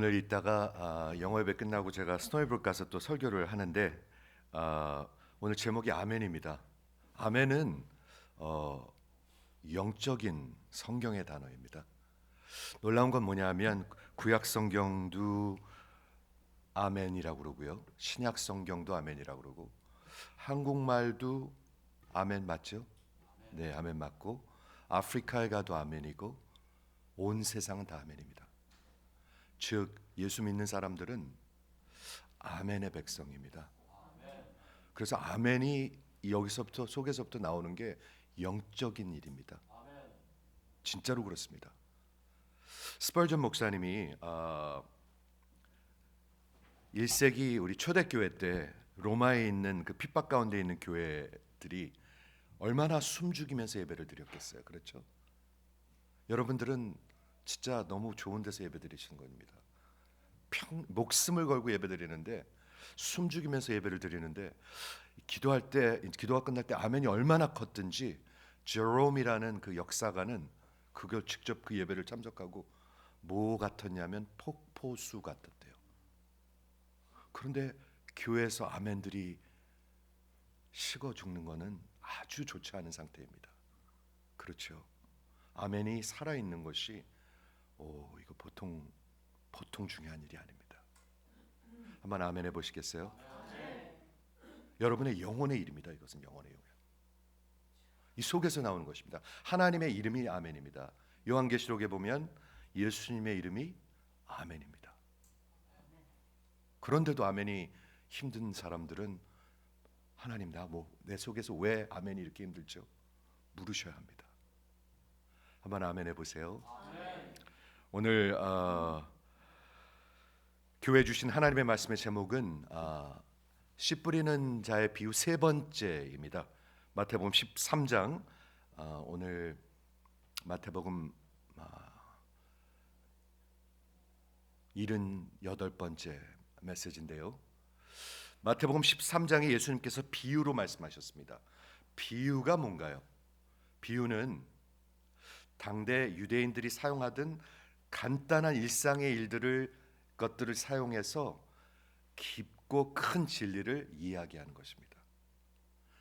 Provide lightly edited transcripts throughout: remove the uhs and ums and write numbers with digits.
오늘 이따가 영어 예배 끝나고 제가 스노이브룩 가서 또 설교를 하는데 오늘 제목이 아멘입니다. 아멘은 영적인 성경의 단어입니다. 놀라운 건 뭐냐면 구약 성경도 아멘이라고 그러고요, 신약 성경도 아멘이라고 그러고, 한국말도 아멘 맞죠? 네, 아멘 맞고, 아프리카에 가도 아멘이고, 온 세상은 다 아멘입니다. 즉 예수 믿는 사람들은 아멘의 백성입니다. 그래서 아멘이 여기서부터 속에서부터 나오는 게 영적인 일입니다. 진짜로 그렇습니다. 스펄전 목사님이 1세기 우리 초대교회 때 로마에 있는 그 핍박 가운데 있는 교회들이 얼마나 숨죽이면서 예배를 드렸겠어요. 그렇죠? 여러분들은 진짜 너무 좋은 데서 예배 드리시는 겁니다. 목숨을 걸고 예배 드리는데, 숨죽이면서 예배를 드리는데, 기도할 때, 기도가 끝날 때 아멘이 얼마나 컸든지 제롬이라는 그 역사가는 그걸 직접 그 예배를 참석하고 뭐 같았냐면 폭포수 같았대요. 그런데 교회에서 아멘들이 식어 죽는 것은 아주 좋지 않은 상태입니다. 그렇죠? 아멘이 살아있는 것이 이거 보통 중요한 일이 아닙니다. 한번 아멘 해보시겠어요? 여러분의 영혼의 일입니다. 이것은 영혼의 일. 이 속에서 나오는 것입니다. 하나님의 이름이 아멘입니다. 요한계시록에 보면 예수님의 이름이 아멘입니다. 그런데도 아멘이 힘든 사람들은 하나님 내 속에서 왜 아멘이 이렇게 힘들죠? 물으셔야 합니다. 한번 아멘 해보세요. 오늘 교회 주신 하나님의 말씀의 제목은 씨 뿌리는 자의 비유 세 번째입니다. 마태복음 13장, 오늘 마태복음 78번째 메시지인데요. 마태복음 13장에 예수님께서 비유로 말씀하셨습니다. 비유가 뭔가요? 비유는 당대 유대인들이 사용하던 간단한 일상의 것들을 사용해서 깊고 큰 진리를 이야기하는 것입니다.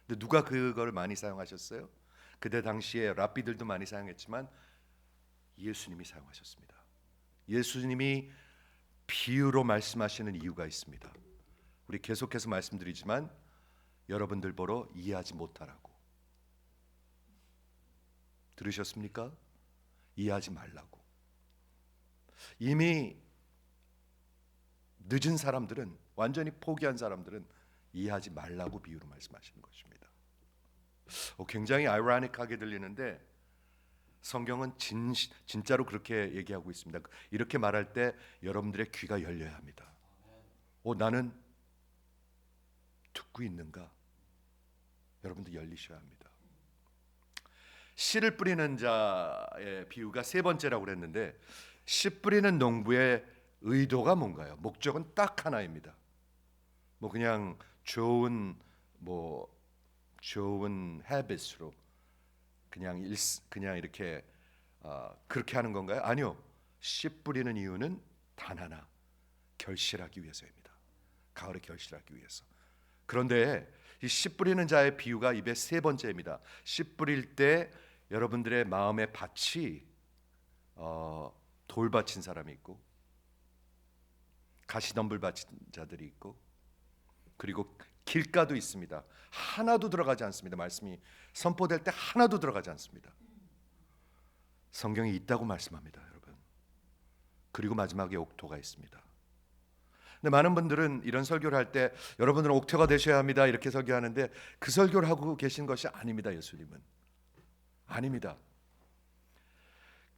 근데 누가 그걸 많이 사용하셨어요? 그때 당시에 랍비들도 많이 사용했지만 예수님이 사용하셨습니다. 예수님이 비유로 말씀하시는 이유가 있습니다. 우리 계속해서 말씀드리지만 여러분들 보러 이해하지 못하라고. 들으셨습니까? 이해하지 말라고. 이미 늦은 사람들은, 완전히 포기한 사람들은 이해하지 말라고 비유로 말씀하시는 것입니다. 굉장히 아이러니하게 들리는데 성경은 진짜로 그렇게 얘기하고 있습니다. 이렇게 말할 때 여러분들의 귀가 열려야 합니다. 나는 듣고 있는가? 여러분들 열리셔야 합니다. 씨를 뿌리는 자의 비유가 세 번째라고 그랬는데, 씨 뿌리는 농부의 의도가 뭔가요? 목적은 딱 하나입니다. 그냥 좋은 헤비스로 그냥 이렇게 그렇게 하는 건가요? 아니요. 씨 뿌리는 이유는 단 하나, 결실하기 위해서입니다. 가을에 결실하기 위해서. 그런데 이 씨 뿌리는 자의 비유가 입의 세 번째입니다. 씨 뿌릴 때 여러분들의 마음의 밭이 돌밭인 사람이 있고, 가시덤불 밭인 자들이 있고, 그리고 길가도 있습니다. 하나도 들어가지 않습니다. 말씀이 선포될 때 하나도 들어가지 않습니다. 성경이 있다고 말씀합니다, 여러분. 그리고 마지막에 옥토가 있습니다. 근데 많은 분들은 이런 설교를 할 때 여러분들은 옥토가 되셔야 합니다 이렇게 설교하는데, 그 설교를 하고 계신 것이 아닙니다. 예수님은 아닙니다.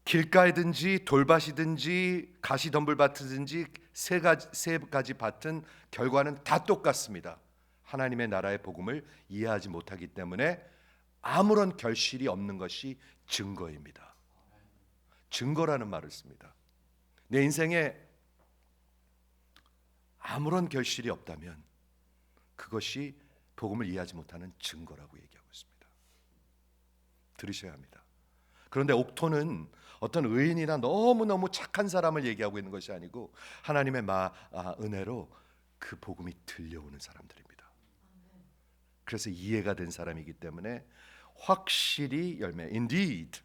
길가이든지 돌밭이든지 가시덤불밭이든지 세 가지 밭은 결과는 다 똑같습니다. 하나님의 나라의 복음을 이해하지 못하기 때문에 아무런 결실이 없는 것이 증거입니다. 증거라는 말을 씁니다. 내 인생에 아무런 결실이 없다면 그것이 복음을 이해하지 못하는 증거라고 얘기하고 있습니다. 들으셔야 합니다. 그런데 옥토는 어떤 의인이나 너무너무 착한 사람을 얘기하고 있는 것이 아니고 하나님의 은혜로 그 복음이 들려오는 사람들입니다. 그래서 이해가 된 사람이기 때문에 확실히 열매, indeed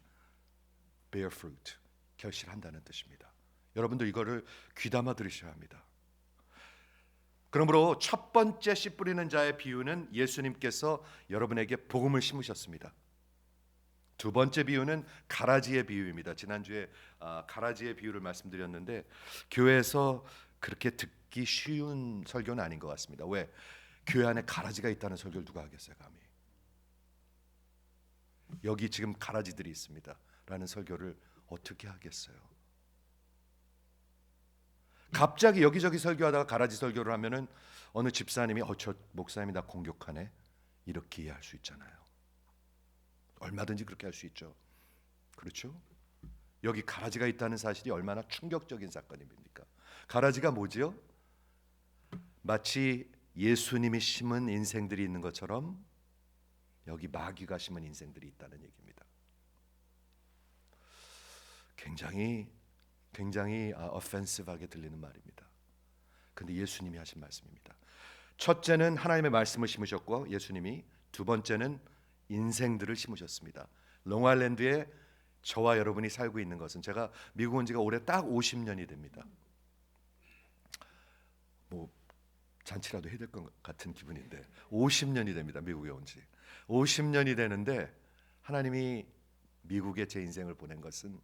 bear fruit, 결실한다는 뜻입니다. 여러분들 이거를 귀담아 들으셔야 합니다. 그러므로 첫 번째 씨 뿌리는 자의 비유는 예수님께서 여러분에게 복음을 심으셨습니다. 두 번째 비유는 가라지의 비유입니다. 지난주에 가라지의 비유를 말씀드렸는데 교회에서 그렇게 듣기 쉬운 설교는 아닌 것 같습니다. 왜? 교회 안에 가라지가 있다는 설교를 누가 하겠어요, 감히? 여기 지금 가라지들이 있습니다 라는 설교를 어떻게 하겠어요? 갑자기 여기저기 설교하다가 가라지 설교를 하면은 어느 집사님이 저 목사님이 나 공격하네 이렇게 이해할 수 있잖아요. 얼마든지 그렇게 할 수 있죠. 그렇죠? 여기 가라지가 있다는 사실이 얼마나 충격적인 사건입니까? 가라지가 뭐지요? 마치 예수님이 심은 인생들이 있는 것처럼 여기 마귀가 심은 인생들이 있다는 얘기입니다. 굉장히 offensive하게 들리는 말입니다. 근데 예수님이 하신 말씀입니다. 첫째는 하나님의 말씀을 심으셨고 예수님이, 두 번째는 인생들을 심으셨습니다. 롱아일랜드에 저와 여러분이 살고 있는 것은, 제가 미국 온 지가 올해 딱 50년이 됩니다. 뭐 잔치라도 해야 될 것 같은 기분인데 50년이 됩니다. 미국에 온 지 50년이 되는데 하나님이 미국에 제 인생을 보낸 것은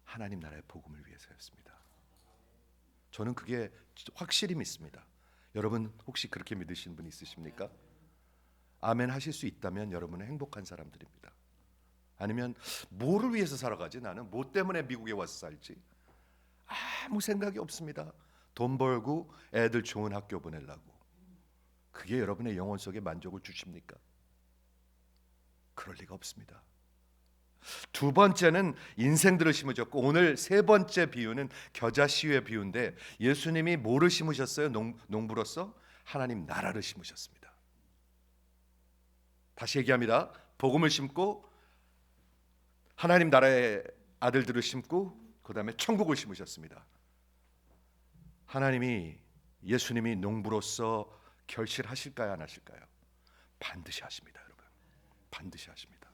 하나님 나라의 복음을 위해서였습니다. 저는 그게 확실히 믿습니다. 여러분 혹시 그렇게 믿으시는 분 있으십니까? 아멘 하실 수 있다면 여러분은 행복한 사람들입니다. 아니면 뭐를 위해서 살아가지? 나는 뭐 때문에 미국에 와서 살지? 아무 생각이 없습니다. 돈 벌고 애들 좋은 학교 보내려고. 그게 여러분의 영혼 속에 만족을 주십니까? 그럴 리가 없습니다. 두 번째는 인생들을 심으셨고, 오늘 세 번째 비유는 겨자씨의 비유인데 예수님이 뭐를 심으셨어요? 농부로서 하나님 나라를 심으셨습니다. 다시 얘기합니다. 복음을 심고 하나님 나라의 아들들을 심고 그 다음에 천국을 심으셨습니다. 하나님이, 예수님이 농부로서 결실하실까요, 안 하실까요? 반드시 하십니다, 여러분. 반드시 하십니다.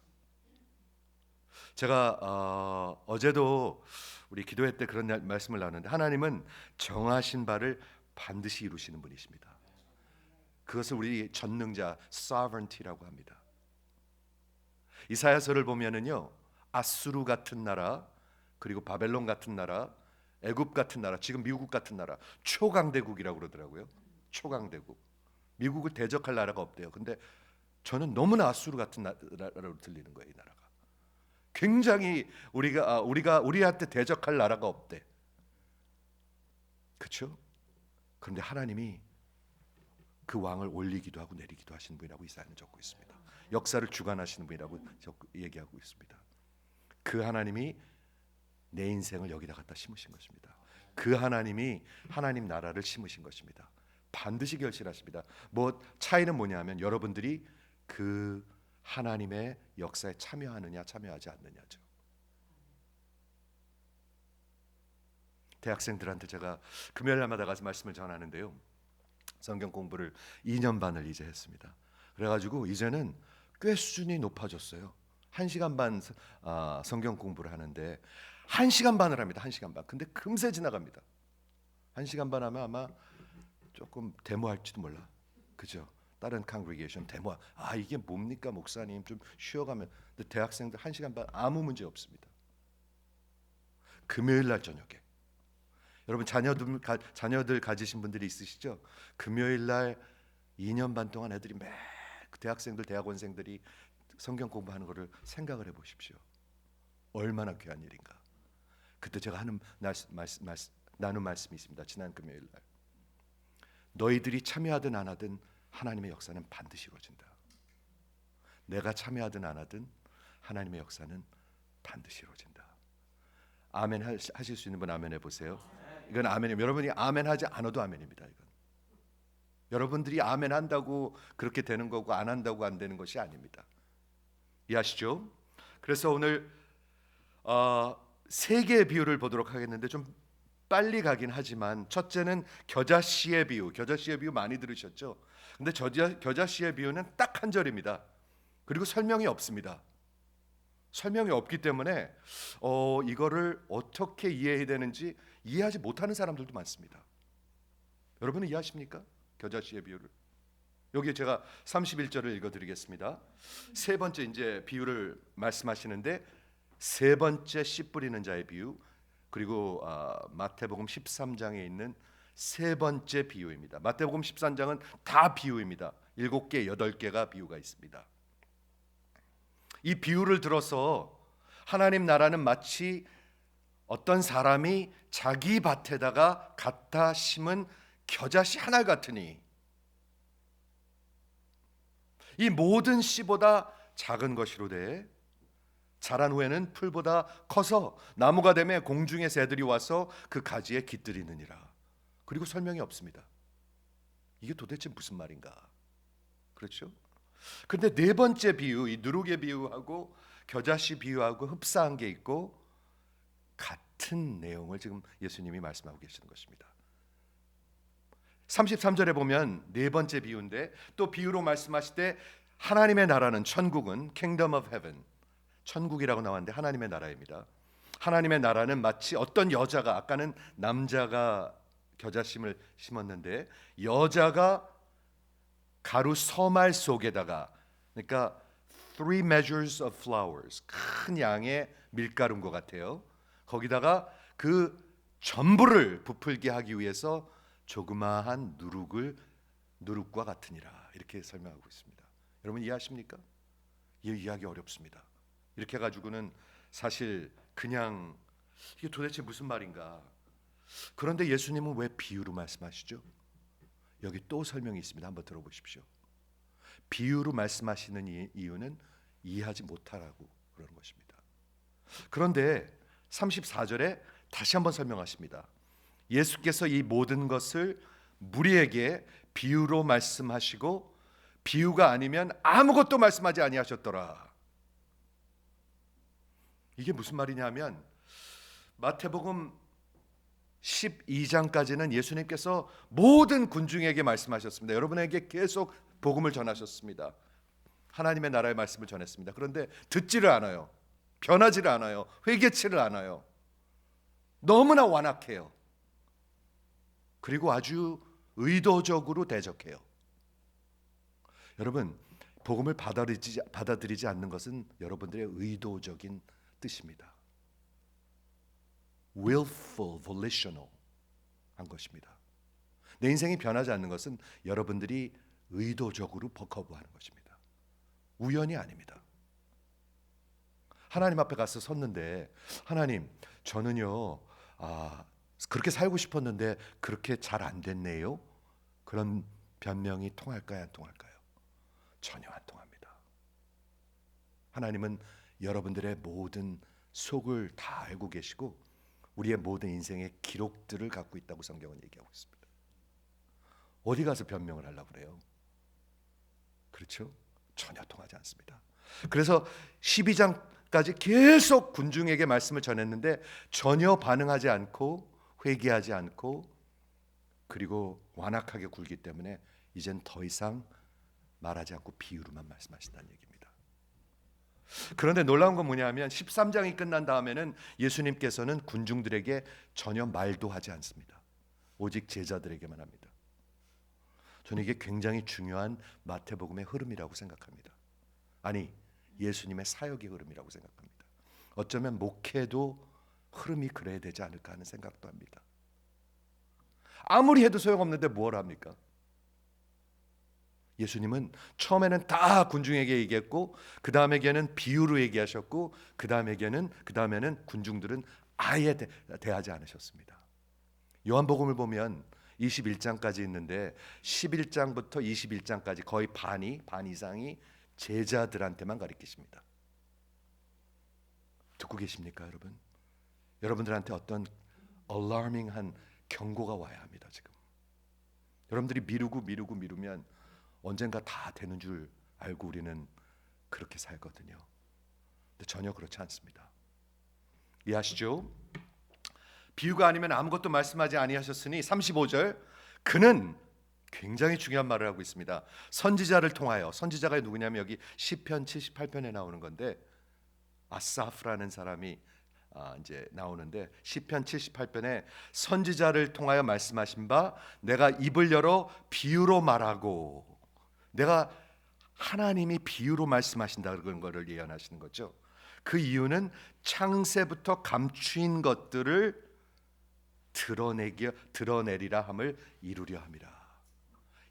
제가 어제도 우리 기도회 때 그런 말씀을 나눴는데 하나님은 정하신 바를 반드시 이루시는 분이십니다. 그것을 우리 전능자 sovereignty라고 합니다. 이사야서를 보면은요, 아수르 같은 나라, 그리고 바벨론 같은 나라, 애굽 같은 나라, 지금 미국 같은 나라, 초강대국이라고 그러더라고요. 초강대국. 미국을 대적할 나라가 없대요. 근데 저는 너무나 아수르 같은 나라로 들리는 거예요, 이 나라가. 굉장히 우리한테 대적할 나라가 없대. 그렇죠? 그런데 하나님이 그 왕을 올리기도 하고 내리기도 하시는 분이라고 이사야는 적고 있습니다. 역사를 주관하시는 분이라고 얘기하고 있습니다. 그 하나님이 내 인생을 여기다 갖다 심으신 것입니다. 그 하나님이 하나님 나라를 심으신 것입니다. 반드시 결실하십니다. 뭐 차이는 뭐냐면 여러분들이 그 하나님의 역사에 참여하느냐 참여하지 않느냐죠. 대학생들한테 제가 금요일 날마다 가서 말씀을 전하는데요, 성경 공부를 2년 반을 이제 했습니다. 그래가지고 이제는 꽤 수준이 높아졌어요. 1시간 반 성경 공부를 하는데 1시간 반을 합니다. 1시간 반. 근데 금세 지나갑니다. 1시간 반 하면 아마 조금 데모할지도 몰라. 그죠? 다른 congregation 데모. 이게 뭡니까 목사님, 좀 쉬어가면. 근데 대학생들 1시간 반 아무 문제 없습니다. 금요일 날 저녁에. 여러분 자녀들 가지신 분들이 있으시죠? 금요일 날 2년 반 동안 애들이 대학생들, 대학원생들이 성경 공부하는 것을 생각을 해보십시오. 얼마나 귀한 일인가. 그때 제가 나눈 말씀이 있습니다. 지난 금요일 날. 너희들이 참여하든 안 하든 하나님의 역사는 반드시 이루어진다. 내가 참여하든 안 하든 하나님의 역사는 반드시 이루어진다. 아멘 하실 수 있는 분 아멘 해보세요. 이건 아멘이에요. 여러분이 아멘 하지 않아도 아멘입니다. 이건 여러분들이 아멘 한다고 그렇게 되는 거고 안 한다고 안 되는 것이 아닙니다. 이해하시죠? 그래서 오늘 세 개의 비유를 보도록 하겠는데 좀 빨리 가긴 하지만, 첫째는 겨자씨의 비유. 겨자씨의 비유 많이 들으셨죠? 근데 겨자씨의 비유는 딱 한 절입니다. 그리고 설명이 없습니다. 설명이 없기 때문에 이거를 어떻게 이해해야 되는지 이해하지 못하는 사람들도 많습니다. 여러분은 이해하십니까? 겨자씨의 비유를. 여기 제가 31절을 읽어드리겠습니다. 세 번째 이제 비유를 말씀하시는데, 세 번째 씨 뿌리는 자의 비유, 그리고 마태복음 13장에 있는 세 번째 비유입니다. 마태복음 13장은 다 비유입니다. 7개, 8개가 비유가 있습니다. 이 비유를 들어서 하나님 나라는 마치 어떤 사람이 자기 밭에다가 갖다 심은 겨자씨 하나 같으니, 이 모든 씨보다 작은 것이로되 자란 후에는 풀보다 커서 나무가 되매 공중의 새들이 와서 그 가지에 깃들이느니라. 그리고 설명이 없습니다. 이게 도대체 무슨 말인가? 그렇죠? 근데 네 번째 비유, 이 누룩의 비유하고 겨자씨 비유하고 흡사한 게 있고 같은 내용을 지금 예수님이 말씀하고 계시는 것입니다. 33절에 보면 네 번째 비유인데, 또 비유로 말씀하실 때 하나님의 나라는, 천국은 Kingdom of Heaven, 천국이라고 나왔는데 하나님의 나라입니다. 하나님의 나라는 마치 어떤 여자가, 아까는 남자가 겨자씨를 심었는데 여자가 가루 서말 속에다가, 그러니까 three measures of flowers, 큰 양의 밀가루인 것 같아요. 거기다가 그 전부를 부풀게 하기 위해서 조그마한 누룩과 같으니라, 이렇게 설명하고 있습니다. 여러분 이해하십니까? 이해하기 어렵습니다. 이렇게 해가지고는 사실 그냥 이게 도대체 무슨 말인가. 그런데 예수님은 왜 비유로 말씀하시죠? 여기 또 설명이 있습니다. 한번 들어보십시오. 비유로 말씀하시는 이유는 이해하지 못하라고 그러는 것입니다. 그런데 34절에 다시 한번 설명하십니다. 예수께서 이 모든 것을 무리에게 비유로 말씀하시고 비유가 아니면 아무것도 말씀하지 아니하셨더라. 이게 무슨 말이냐면, 마태복음 12장까지는 예수님께서 모든 군중에게 말씀하셨습니다. 여러분에게 계속 복음을 전하셨습니다. 하나님의 나라의 말씀을 전했습니다. 그런데 듣지를 않아요. 변하지를 않아요. 회개치를 않아요. 너무나 완악해요. 그리고 아주 의도적으로 대적해요. 여러분, 복음을 받아들이지 않는 것은 여러분들의 의도적인 뜻입니다. willful, volitional 한 것입니다. 내 인생이 변하지 않는 것은 여러분들이 의도적으로 거부하는 것입니다. 우연이 아닙니다. 하나님 앞에 가서 섰는데, 하나님, 저는요 그렇게 살고 싶었는데 그렇게 잘 안 됐네요. 그런 변명이 통할까요, 안 통할까요? 전혀 안 통합니다. 하나님은 여러분들의 모든 속을 다 알고 계시고 우리의 모든 인생의 기록들을 갖고 있다고 성경은 얘기하고 있습니다. 어디 가서 변명을 하려고 그래요? 그렇죠? 전혀 통하지 않습니다. 그래서 12장까지 계속 군중에게 말씀을 전했는데 전혀 반응하지 않고 회개하지 않고 그리고 완악하게 굴기 때문에 이젠 더 이상 말하지 않고 비유로만 말씀하신다는 얘기입니다. 그런데 놀라운 건 뭐냐면 13장이 끝난 다음에는 예수님께서는 군중들에게 전혀 말도 하지 않습니다. 오직 제자들에게만 합니다. 저는 이게 굉장히 중요한 마태복음의 흐름이라고 생각합니다. 아니, 예수님의 사역의 흐름이라고 생각합니다. 어쩌면 목회도 흐름이 그래야 되지 않을까 하는 생각도 합니다. 아무리 해도 소용없는데 뭘 합니까? 예수님은 처음에는 다 군중에게 얘기했고 그 다음에는 비유로 얘기하셨고 그 다음에는 군중들은 아예 대하지 않으셨습니다. 요한복음을 보면 21장까지 있는데 11장부터 21장까지 거의 반 이상이 제자들한테만 가르치십니다. 듣고 계십니까, 여러분? 여러분들한테 어떤 alarming한 경고가 와야 합니다. 지금 여러분들이 미루면 언젠가 다 되는 줄 알고 우리는 그렇게 살거든요. 근데 전혀 그렇지 않습니다. 이해하시죠? 비유가 아니면 아무것도 말씀하지 아니하셨으니 35절 그는 굉장히 중요한 말을 하고 있습니다. 선지자를 통하여, 선지자가 누구냐면 여기 시편 78편에 나오는 건데 아사프라는 사람이 이제 나오는데 시편 78편에 선지자를 통하여 말씀하신 바 내가 입을 열어 비유로 말하고, 내가 하나님이 비유로 말씀하신다는 것을 예언하시는 거죠. 그 이유는 창세부터 감추인 것들을 드러내리라 함을 이루려 함이라.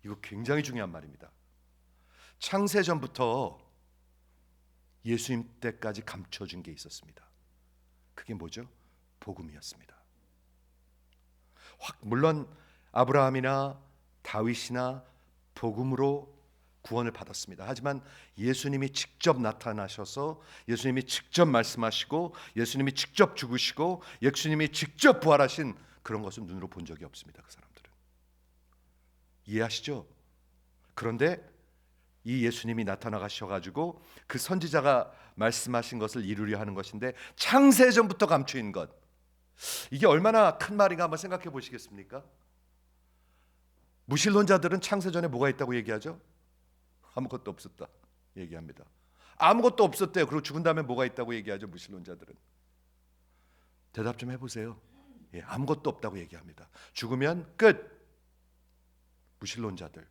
이거 굉장히 중요한 말입니다. 창세 전부터 예수님 때까지 감춰진 게 있었습니다. 그게 뭐죠? 복음이었습니다. 물론 아브라함이나 다윗이나 복음으로 구원을 받았습니다. 하지만 예수님이 직접 나타나셔서 예수님이 직접 말씀하시고 예수님이 직접 죽으시고 예수님이 직접 부활하신 그런 것은 눈으로 본 적이 없습니다. 그 사람들은. 이해하시죠? 그런데 이 예수님이 나타나가셔가지고 그 선지자가 말씀하신 것을 이루려 하는 것인데 창세전부터 감추인 것, 이게 얼마나 큰 말인가 한번 생각해 보시겠습니까? 무신론자들은 창세전에 뭐가 있다고 얘기하죠? 아무것도 없었다 얘기합니다. 아무것도 없었대요. 그리고 죽은 다음에 뭐가 있다고 얘기하죠? 무신론자들은. 대답 좀 해보세요. 예, 아무것도 없다고 얘기합니다. 죽으면 끝. 무신론자들,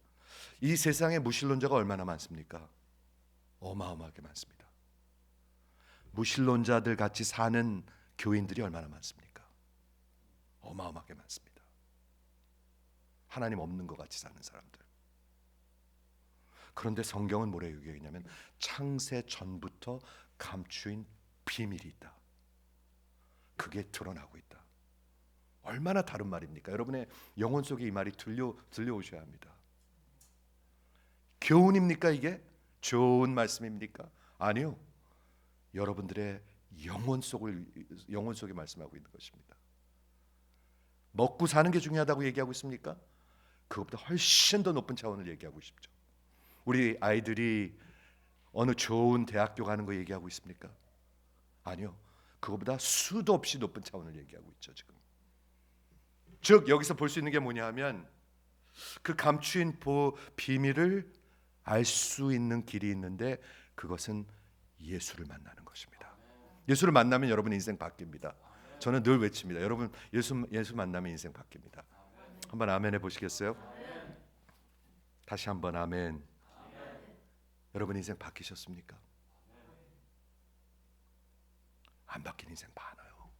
이 세상에 무신론자가 얼마나 많습니까? 어마어마하게 많습니다. 무신론자들 같이 사는 교인들이 얼마나 많습니까? 어마어마하게 많습니다. 하나님 없는 것 같이 사는 사람들. 그런데 성경은 뭐라고 얘기하냐면 창세 전부터 감추인 비밀이 있다. 그게 드러나고 있다. 얼마나 다른 말입니까? 여러분의 영혼 속에 이 말이 들려오셔야 합니다. 교훈입니까 이게? 좋은 말씀입니까? 아니요. 여러분들의 영혼 속에 말씀하고 있는 것입니다. 먹고 사는 게 중요하다고 얘기하고 있습니까? 그것보다 훨씬 더 높은 차원을 얘기하고 싶죠. 우리 아이들이 어느 좋은 대학교 가는 거 얘기하고 있습니까? 아니요. 그것보다 수도 없이 높은 차원을 얘기하고 있죠 지금. 즉 여기서 볼 수 있는 게 뭐냐 하면 그 감추인 비밀을 알 수 있는 길이 있는데 그것은 예수를 만나는 것입니다. 예수를 만나면 여러분 인생 바뀝니다. 저는 늘 외칩니다. 여러분 예수 만나면 인생 바뀝니다. 한번 아멘 해보시겠어요? 다시 한번 아멘. 여러분 인생 바뀌셨습니까? 안 바뀐 인생 많아요.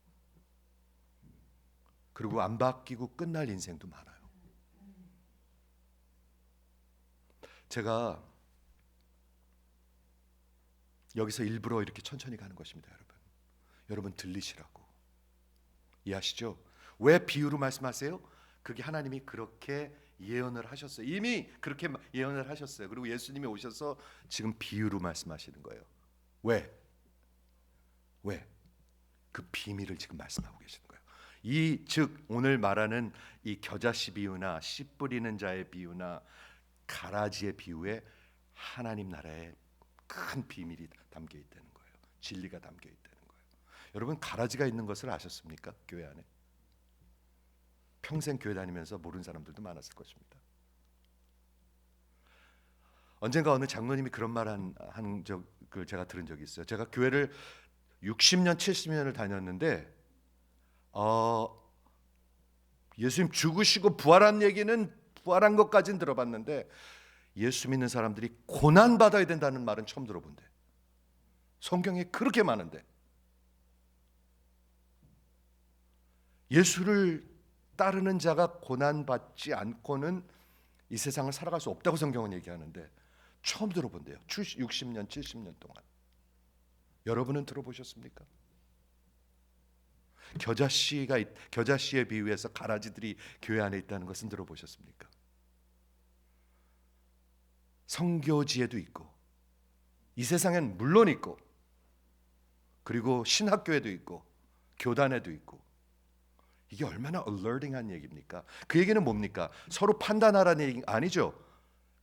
그리고 안 바뀌고 끝날 인생도 많아요. 제가 여기서 일부러 이렇게 천천히 가는 것입니다, 여러분. 여러분 들리시라고. 이해하시죠? 왜 비유로 말씀하세요? 그게 하나님이 그렇게 예언을 하셨어요. 이미 그렇게 예언을 하셨어요. 그리고 예수님이 오셔서 지금 비유로 말씀하시는 거예요. 왜? 그 비밀을 지금 말씀하고 계시는 거예요. 즉 오늘 말하는 이 겨자씨 비유나 씨 뿌리는 자의 비유나 가라지의 비유에 하나님 나라의 큰 비밀이 담겨 있다는 거예요. 진리가 담겨 있다는 거예요. 여러분 가라지가 있는 것을 아셨습니까? 교회 안에 평생 교회 다니면서 모르는 사람들도 많았을 것입니다. 언젠가 어느 장로님이 그런 말 한 적을 제가 들은 적이 있어요. 제가 교회를 60년 70년을 다녔는데 예수님 죽으시고 부활한 얘기는 부활한 것까지는 들어봤는데 예수 믿는 사람들이 고난 받아야 된다는 말은 처음 들어본대. 성경에 그렇게 많은데 예수를 따르는 자가 고난 받지 않고는 이 세상을 살아갈 수 없다고 성경은 얘기하는데 처음 들어본대요. 60년 70년 동안. 여러분은 들어보셨습니까? 겨자씨의 비유에서 가라지들이 교회 안에 있다는 것은 들어보셨습니까? 성교지에도 있고 이 세상엔 물론 있고 그리고 신학교에도 있고 교단에도 있고 이게 얼마나 alerting한 얘기입니까? 그 얘기는 뭡니까? 서로 판단하라는 얘기 아니죠.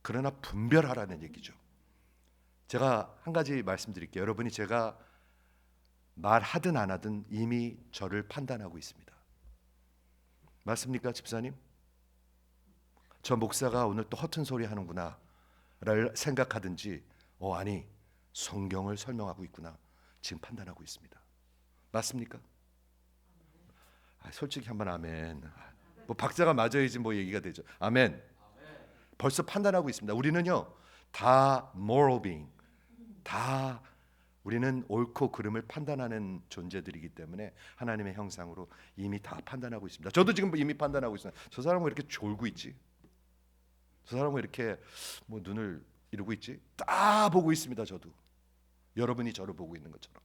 그러나 분별하라는 얘기죠. 제가 한 가지 말씀드릴게요. 여러분이 제가 말하든 안 하든 이미 저를 판단하고 있습니다. 맞습니까, 집사님? 저 목사가 오늘 또 허튼 소리 하는구나 를 생각하든지 아니 성경을 설명하고 있구나 지금 판단하고 있습니다. 맞습니까? 솔직히 한번 아멘. 뭐 박자가 맞아야지 뭐 얘기가 되죠. 아멘. 벌써 판단하고 있습니다. 우리는요 다 moral being, 다 우리는 옳고 그름을 판단하는 존재들이기 때문에 하나님의 형상으로 이미 다 판단하고 있습니다. 저도 지금 이미 판단하고 있어요. 저 사람은 왜 이렇게 졸고 있지? 저 사람은 왜 이렇게 뭐 눈을 이러고 있지? 다 보고 있습니다. 저도 여러분이 저를 보고 있는 것처럼.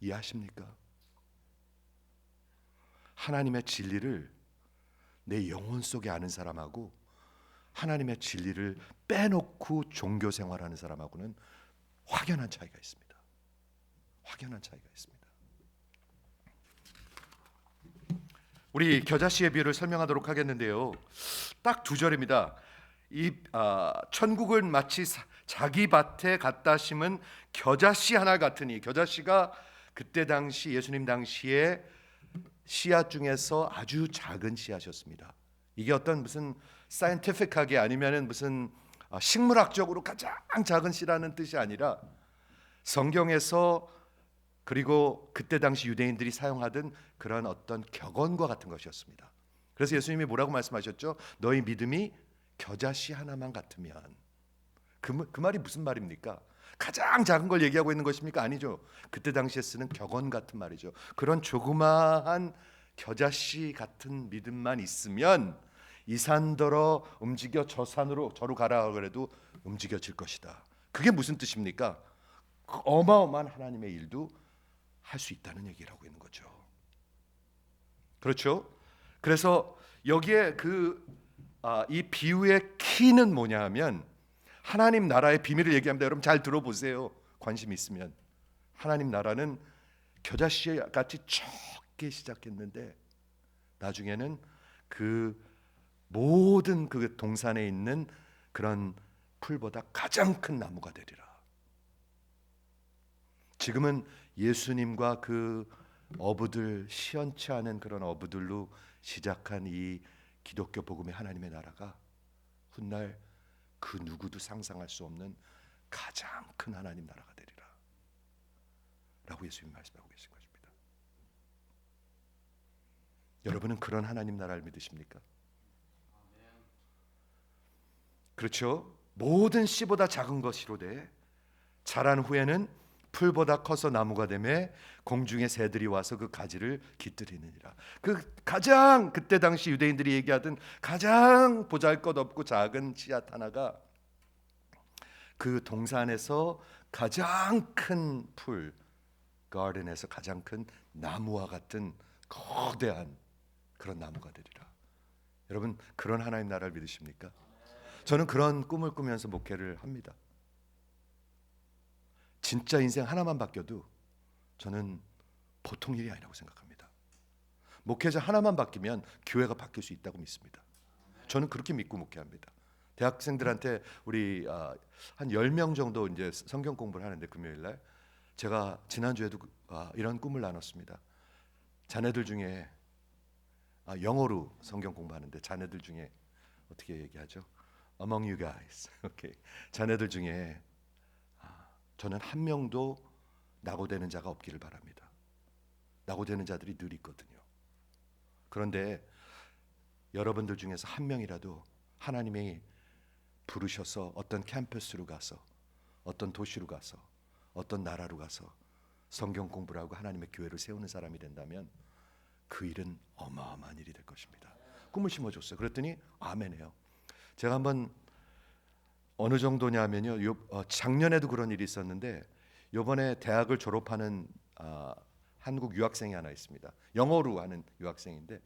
이해하십니까? 하나님의 진리를 내 영혼 속에 아는 사람하고 하나님의 진리를 빼놓고 종교 생활하는 사람하고는 확연한 차이가 있습니다. 확연한 차이가 있습니다. 우리 겨자씨의 비유를 설명하도록 하겠는데요. 딱 두 절입니다. 천국은 마치 자기 밭에 갖다 심은 겨자씨 하나 같으니, 겨자씨가 그때 당시 예수님 당시에 씨앗 중에서 아주 작은 씨앗이었습니다. 이게 어떤 무슨 사이언티픽하게 아니면은 무슨 식물학적으로 가장 작은 씨라는 뜻이 아니라 성경에서 그리고 그때 당시 유대인들이 사용하던 그런 어떤 격언과 같은 것이었습니다. 그래서 예수님이 뭐라고 말씀하셨죠? 너희 믿음이 겨자씨 하나만 같으면. 그 말이 무슨 말입니까? 가장 작은 걸 얘기하고 있는 것입니까? 아니죠. 그때 당시에 쓰는 격언 같은 말이죠. 그런 조그마한 겨자씨 같은 믿음만 있으면 이 산더러 움직여 저 산으로 저로 가라 그래도 움직여질 것이다. 그게 무슨 뜻입니까? 그 어마어마한 하나님의 일도 할 수 있다는 얘기를 하고 있는 거죠. 그렇죠? 그래서 여기에 이 비유의 키는 뭐냐 하면 하나님 나라의 비밀을 얘기합니다. 여러분 잘 들어보세요. 관심 있으면. 하나님 나라는 겨자씨 같이 적게 시작했는데 나중에는 그 모든 그 동산에 있는 그런 풀보다 가장 큰 나무가 되리라. 지금은 예수님과 그 어부들, 시원치 않은 그런 어부들로 시작한 이 기독교 복음의 하나님의 나라가 훗날 그 누구도 상상할 수 없는 가장 큰 하나님 나라가 되리라 라고 예수님이 말씀하고 계신 것입니다. 여러분은 그런 하나님 나라를 믿으십니까? 그렇죠? 모든 씨보다 작은 것이로되 자란 후에는 풀보다 커서 나무가 되매 공중의 새들이 와서 그 가지를 깃들이느니라. 그 가장 그때 당시 유대인들이 얘기하던 가장 보잘것없고 작은 씨앗 하나가 그 동산에서 가장 큰 풀, 가든에서 가장 큰 나무와 같은 거대한 그런 나무가 되리라. 여러분 그런 하나님 나라를 믿으십니까? 저는 그런 꿈을 꾸면서 목회를 합니다. 진짜 인생 하나만 바뀌어도 저는 보통 일이 아니라고 생각합니다. 목회자 하나만 바뀌면 교회가 바뀔 수 있다고 믿습니다. 저는 그렇게 믿고 목회합니다. 대학생들한테 우리 한 10명 정도 이제 성경 공부를 하는데 금요일 날 제가 지난주에도 이런 꿈을 나눴습니다. 자네들 중에 영어로 성경 공부하는데 자네들 중에 어떻게 얘기하죠? Among you guys. 오케이. 자네들 중에 저는 한 명도 낙오되는 자가 없기를 바랍니다. 낙오되는 자들이 늘 있거든요. 그런데 여러분들 중에서 한 명이라도 하나님이 부르셔서 어떤 캠퍼스로 가서 어떤 도시로 가서 어떤 나라로 가서 성경 공부를 하고 하나님의 교회를 세우는 사람이 된다면 그 일은 어마어마한 일이 될 것입니다. 꿈을 심어줬어요. 그랬더니 아멘해요. 제가 한번 어느 정도냐면요. 작년에도 그런 일이 있었는데 이번에 대학을 졸업하는 한국 유학생이 하나 있습니다. 영어로 하는 유학생인데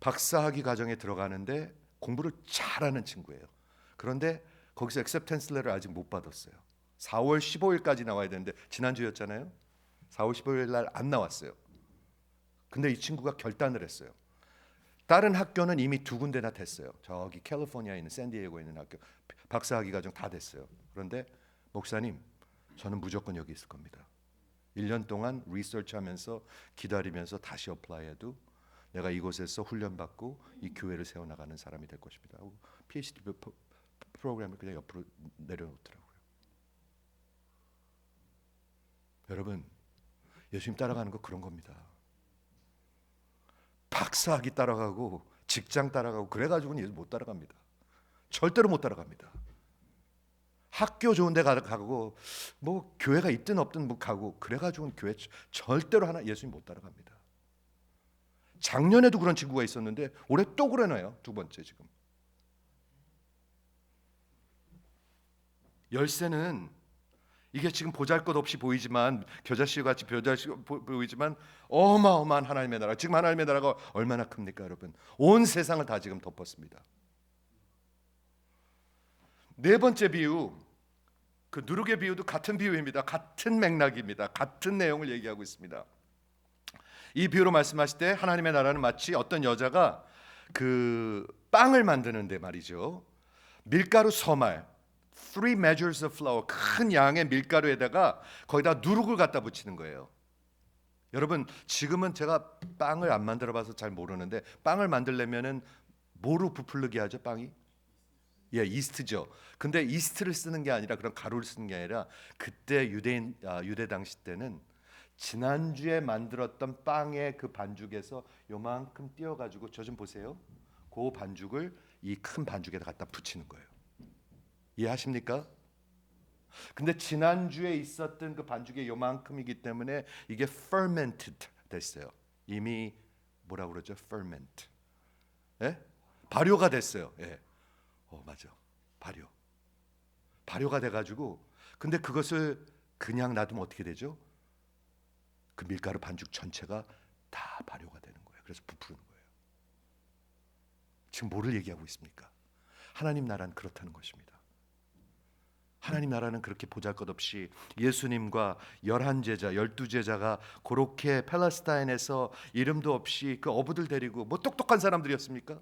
박사학위 과정에 들어가는데 공부를 잘하는 친구예요. 그런데 거기서 액셉턴스 레터를 아직 못 받았어요. 4월 15일까지 나와야 되는데 지난주였잖아요. 4월 15일 날 안 나왔어요. 근데 이 친구가 결단을 했어요. 다른 학교는 이미 2군데나 됐어요. 저기 캘리포니아에 있는 샌디에고에 있는 학교 박사학위 과정 다 됐어요. 그런데 목사님, 저는 무조건 여기 있을 겁니다. 1년 동안 리서치하면서 기다리면서 다시 어플라이해도 내가 이곳에서 훈련받고 이 교회를 세워나가는 사람이 될 것입니다 하고 PhD 프로그램을 그냥 옆으로 내려놓더라고요. 여러분, 예수님 따라가는 거 그런 겁니다. 박사학위 따라가고 직장 따라가고 그래가지고는 예수 못 따라갑니다. 절대로 못 따라갑니다. 학교 좋은 데 가고 뭐 교회가 있든 없든 뭐 가고 그래가지고는 교회 절대로 하나 예수님 못 따라갑니다. 작년에도 그런 친구가 있었는데 올해 또 그러나요? 두 번째 지금. 열쇠는 이게 지금 보잘것없이 보이지만 겨자씨 같이 보이지만 어마어마한 하나님의 나라. 지금 하나님의 나라가 얼마나 큽니까, 여러분? 온 세상을 다 지금 덮었습니다. 네 번째 비유, 그 누룩의 비유도 같은 비유입니다. 같은 맥락입니다. 같은 내용을 얘기하고 있습니다. 이 비유로 말씀하실 때 하나님의 나라는 마치 어떤 여자가 그 빵을 만드는데 말이죠. 밀가루 서말 3 measures of flour, 큰 양의 밀가루에다가 거기다 누룩을 갖다 붙이는 거예요. 여러분, 지금은 제가 빵을 안 만들어 봐서 잘 모르는데 빵을 만들려면은 뭐로 부풀르게 하죠, 빵이? 예, 이스트죠. 근데 이스트를 쓰는 게 아니라 그런 가루를 쓰는 게 아니라 그때 유대 당시 때는 지난주에 만들었던 빵의 그 반죽에서 요만큼 띄어 가지고 저 좀 보세요. 그 반죽을 이 큰 반죽에다 갖다 붙이는 거예요. 이해하십니까? 근데 지난주에 있었던 그 반죽의 요만큼이기 때문에 이게 fermented 됐어요. 이미 뭐라고 그러죠? ferment. 예? 발효가 됐어요. 예. 맞아. 발효가 돼 가지고 근데 그것을 그냥 놔두면 어떻게 되죠? 그 밀가루 반죽 전체가 다 발효가 되는 거예요. 그래서 부풀는 거예요. 지금 뭐를 얘기하고 있습니까? 하나님 나라는 그렇다는 것입니다. 하나님 나라는 그렇게 보잘것없이 예수님과 11제자, 12제자가 그렇게 팔레스타인에서 이름도 없이 그 어부들 데리고 뭐 똑똑한 사람들이었습니까?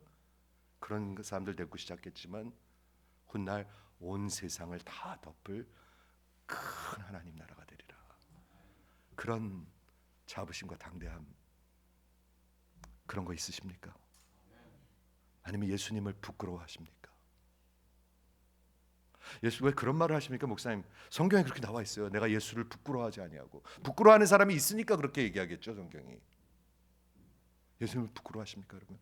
그런 사람들 데리고 시작했지만 훗날 온 세상을 다 덮을 큰 하나님 나라가 되리라. 그런 자부심과 당대함 그런 거 있으십니까? 아니면 예수님을 부끄러워하십니까? 예수 왜 그런 말을 하십니까, 목사님? 성경에 그렇게 나와 있어요. 내가 예수를 부끄러워하지 아니하고. 부끄러워하는 사람이 있으니까 그렇게 얘기하겠죠, 성경이. 예수님을 부끄러워하십니까, 여러분?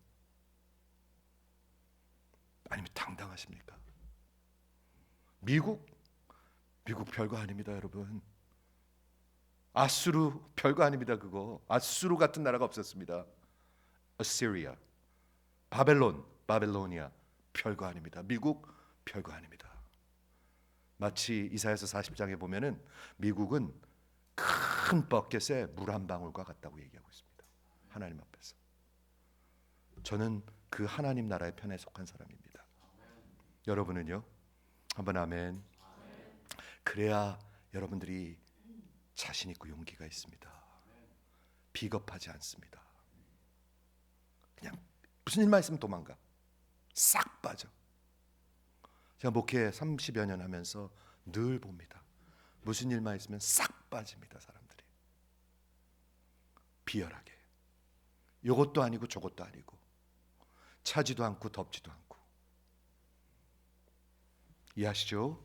아니면 당당하십니까? 미국 별거 아닙니다, 여러분. 아수르 별거 아닙니다, 그거. 아수르 같은 나라가 없었습니다. 아시리아, 바벨로니아 별거 아닙니다. 미국 별거 아닙니다. 마치 이사야서 40장에 보면은 미국은 큰 버켓에 물 한 방울과 같다고 얘기하고 있습니다. 하나님 앞에서. 저는 그 하나님 나라의 편에 속한 사람입니다. 여러분은요? 한번 아멘. 그래야 여러분들이 자신 있고 용기가 있습니다. 비겁하지 않습니다. 그냥 무슨 일만 있으면 도망가. 싹 빠져. 제가 목회 30여 년 하면서 늘 봅니다. 무슨 일만 있으면 싹 빠집니다, 사람들이. 비열하게. 요것도 아니고 저것도 아니고. 차지도 않고 덮지도 않고. 이해하시죠?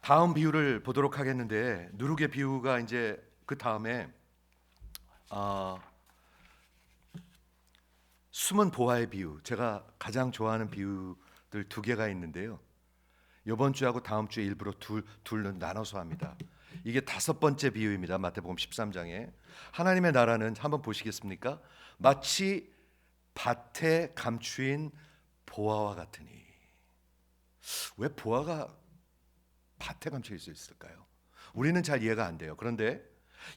다음 비유를 보도록 하겠는데 누룩의 비유가 이제 그 다음에 숨은 보화의 비유, 제가 가장 좋아하는 비유들 두 개가 있는데요. 이번 주하고 다음 주에 일부러 둘로 나눠서 합니다. 이게 다섯 번째 비유입니다. 마태복음 13장에 하나님의 나라는 한번 보시겠습니까? 마치 밭에 감추인 보화와 같으니. 왜 보화가 밭에 감춰 있을까요? 우리는 잘 이해가 안 돼요. 그런데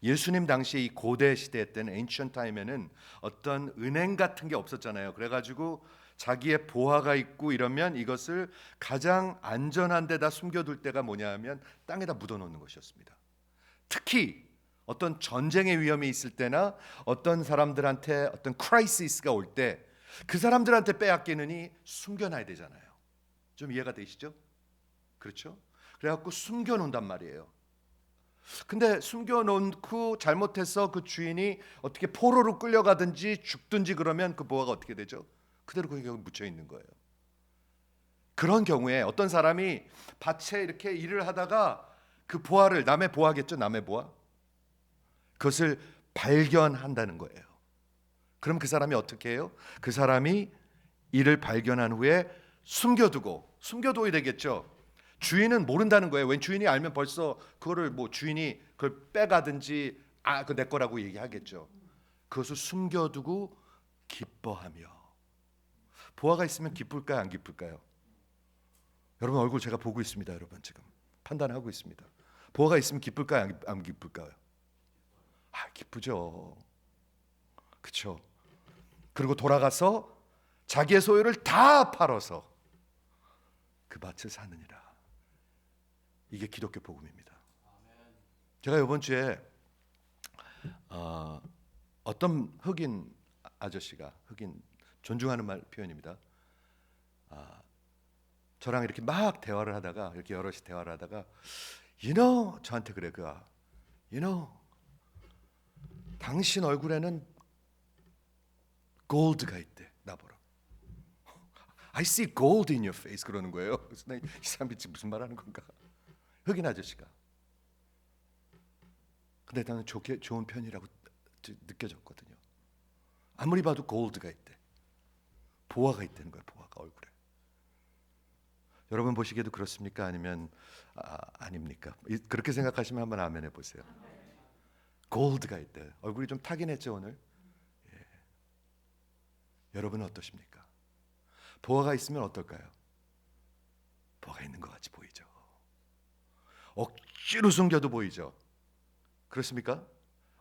예수님 당시에 이 고대 시대 때는 ancient time에는 어떤 은행 같은 게 없었잖아요. 그래가지고 자기의 보화가 있고 이러면 이것을 가장 안전한 데다 숨겨둘 때가 뭐냐 하면 땅에다 묻어놓는 것이었습니다. 특히 어떤 전쟁의 위험이 있을 때나 어떤 사람들한테 어떤 크라이시스가 올 때 그 사람들한테 빼앗기느니 숨겨놔야 되잖아요. 좀 이해가 되시죠? 그렇죠? 그래갖고 숨겨놓는단 말이에요. 근데 숨겨놓고 잘못해서 그 주인이 어떻게 포로로 끌려가든지 죽든지 그러면 그 보화가 어떻게 되죠? 그대로 거기 묻혀 있는 거예요. 그런 경우에 어떤 사람이 밭에 이렇게 일을 하다가 그 보화를, 남의 보화겠죠, 남의 보화, 그것을 발견한다는 거예요. 그럼 그 사람이 어떻게 해요? 그 사람이 이를 발견한 후에 숨겨둬야 되겠죠. 주인은 모른다는 거예요. when 주인이 알면 벌써 그거를 뭐 주인이 그걸 빼가든지 그거 내 거라고 얘기하겠죠. 그것을 숨겨두고 기뻐하며. 보화가 있으면 기쁠까요, 안 기쁠까요? 여러분 얼굴 제가 보고 있습니다. 여러분 지금 판단하고 있습니다. 보화가 있으면 기쁠까요, 안 기쁠까요? 기쁘죠. 그렇죠. 그리고 돌아가서 자기의 소유를 다 팔아서 그 밭을 사느니라. 이게 기독교 복음입니다. 제가 이번 주에 어떤 흑인 아저씨가, 흑인 존중하는 표현입니다. 저랑 이렇게 막 대화를 하다가, 이렇게 여럿이 대화를 하다가 저한테 그래. 당신 얼굴에는 골드가 있대. 나보러. I see gold in your face 그러는 거예요. 그래서 이 사람이 지금 무슨 말하는 건가? 흑인 아저씨가. 근데 나는 좋은 편이라고 느껴졌거든요. 아무리 봐도 골드가 있대. 보화가 있다는 거예요. 보화가 얼굴에. 여러분 보시기에도 그렇습니까? 아니면 아닙니까? 그렇게 생각하시면 한번 아멘 해보세요. 골드가 있대. 얼굴이 좀 타긴 했죠 오늘. 여러분은 어떠십니까? 보화가 있으면 어떨까요? 보화가 있는 것 같이 보이죠. 억지로 숨겨도 보이죠. 그렇습니까?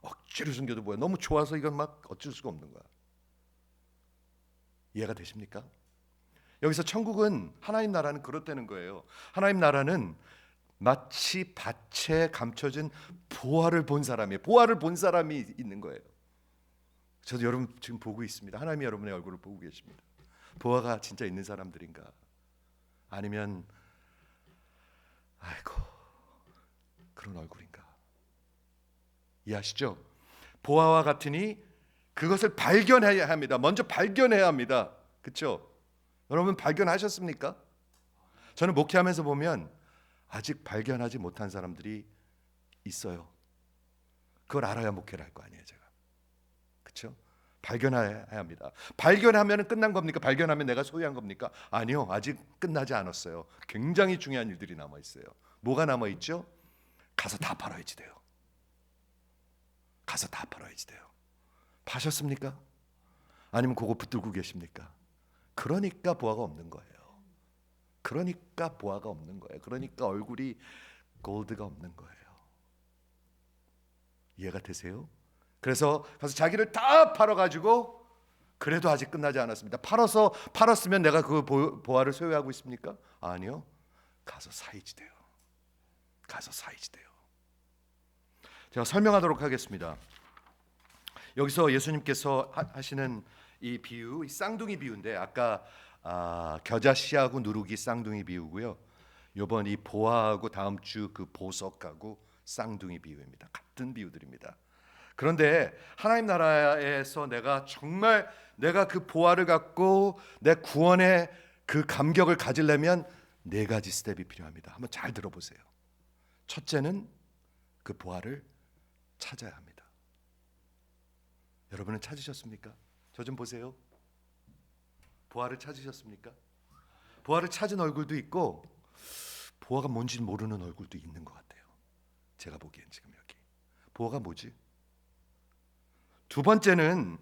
억지로 숨겨도 보여. 너무 좋아서 이건 막 어쩔 수가 없는 거야. 이해가 되십니까? 여기서 천국은, 하나님 나라는 그렇다는 거예요. 하나님 나라는 마치 밭에 감춰진 보화를 본 사람이에요. 보화를 본 사람이 있는 거예요. 저도 여러분 지금 보고 있습니다. 하나님이 여러분의 얼굴을 보고 계십니다. 보화가 진짜 있는 사람들인가? 아니면 그런 얼굴인가? 이해하시죠? 보화와 같으니 그것을 발견해야 합니다. 먼저 발견해야 합니다. 그렇죠? 여러분 발견하셨습니까? 저는 목회하면서 보면 아직 발견하지 못한 사람들이 있어요. 그걸 알아야 목회를 할 거 아니에요, 제가. 그렇죠? 발견해야 합니다. 발견하면 끝난 겁니까? 발견하면 내가 소유한 겁니까? 아니요, 아직 끝나지 않았어요. 굉장히 중요한 일들이 남아 있어요. 뭐가 남아 있죠? 가서 다 팔아야지 돼요. 가서 다 팔아야지 돼요. 파셨습니까? 아니면 그거 붙들고 계십니까? 그러니까 보화가 없는 거예요. 그러니까 보화가 없는 거예요. 그러니까 얼굴이 골드가 없는 거예요. 이해가 되세요? 그래서 가서 자기를 다 팔아가지고, 그래도 아직 끝나지 않았습니다. 팔았으면 내가 그 보화를 소유하고 있습니까? 아니요. 가서 사야지 돼요. 가서 사야지 돼요. 제가 설명하도록 하겠습니다. 여기서 예수님께서 하시는 이 비유, 이 쌍둥이 비유인데, 아까 겨자씨하고 누룩이 쌍둥이 비유고요. 이번 이 보화하고 다음 주 그 보석하고 쌍둥이 비유입니다. 같은 비유들입니다. 그런데 하나님 나라에서 내가 그 보화를 갖고 내 구원의 그 감격을 가지려면 4가지 스텝이 필요합니다. 한번 잘 들어보세요. 첫째는 그 보화를 찾아야 합니다. 여러분은 찾으셨습니까? 저 좀 보세요. 보화를 찾으셨습니까? 보화를 찾은 얼굴도 있고 보화가 뭔지 모르는 얼굴도 있는 것 같아요. 제가 보기엔 지금 여기 보화가 뭐지? 두 번째는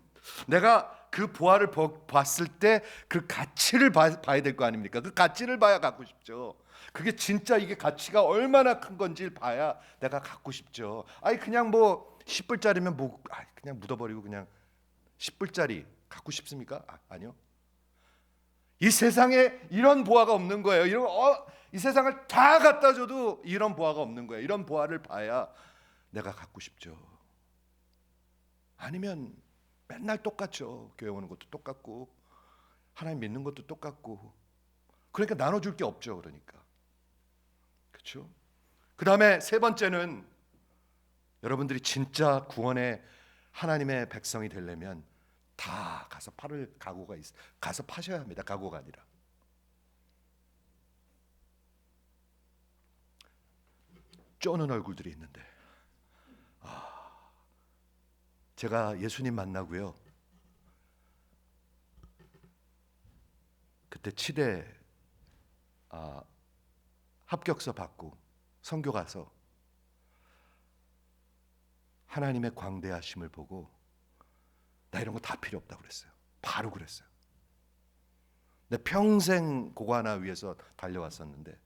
내가 그 보화를 봤을 때 그 가치를 봐야 될 거 아닙니까? 그 가치를 봐야 갖고 싶죠. 그게 진짜 이게 가치가 얼마나 큰 건지를 봐야 내가 갖고 싶죠. 그냥 뭐 10불짜리면 그냥 묻어버리고 그냥 10불짜리 갖고 싶습니까? 아니요. 이 세상에 이런 보화가 없는 거예요. 이 세상을 다 갖다 줘도 이런 보화가 없는 거예요. 이런 보화를 봐야 내가 갖고 싶죠. 아니면 맨날 똑같죠. 교회 오는 것도 똑같고 하나님 믿는 것도 똑같고, 그러니까 나눠줄 게 없죠. 그러니까 그렇죠? 그 다음에 세 번째는 여러분들이 진짜 구원의 하나님의 백성이 되려면 다 가서 팔을 각오가 있어. 가서 파셔야 합니다. 각오가 아니라. 쪼는 얼굴들이 있는데, 제가 예수님 만나고요, 그때 치대 합격서 받고 선교 가서 하나님의 광대하심을 보고 나 이런 거 다 필요 없다고 그랬어요. 바로 그랬어요. 내 평생 그거 하나 위해서 달려왔었는데